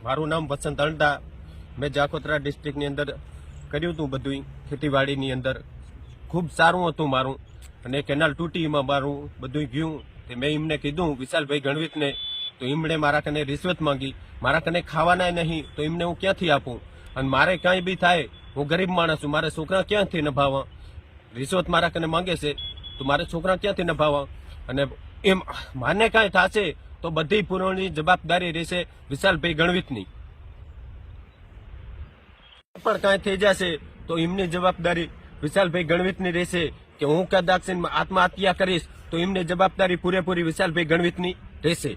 મારું નામ વસંત અલડા। મેં જાખોત્રા ડિસ્ટ્રિક્ટની અંદર કર્યું હતું બધું ખેતીવાડીની અંદર ખૂબ સારું હતું મારું, અને કેનાલ તૂટી એમાં મારું બધું ગયું। મેં એમને કીધું વિશાલભાઈ ગણવીતને, તો એમણે મારા કને રિશ્વત માંગી। મારા કને ખાવાના નહીં તો એમને હું ક્યાંથી આપું? અને મારે કાંઈ બી થાય, હું ગરીબ માણસ છું, મારે છોકરા ક્યાંથી નભાવવા? રિશ્વત મારા કને માંગે છે તો મારે છોકરા ક્યાંથી નભાવવા? અને એમ માને કાંઈ થશે તો બધી પૂર્વની જવાબદારી રહેશે વિશાલભાઈ ગણવીતની। પણ કાંઈ થઈ જશે તો એમની જવાબદારી વિશાલભાઈ ગણવીતની રહેશે કે હું કદાચ આત્મહત્યા કરીશ તો એમની જવાબદારી પૂરેપૂરી વિશાલભાઈ ગણવીતની રહેશે।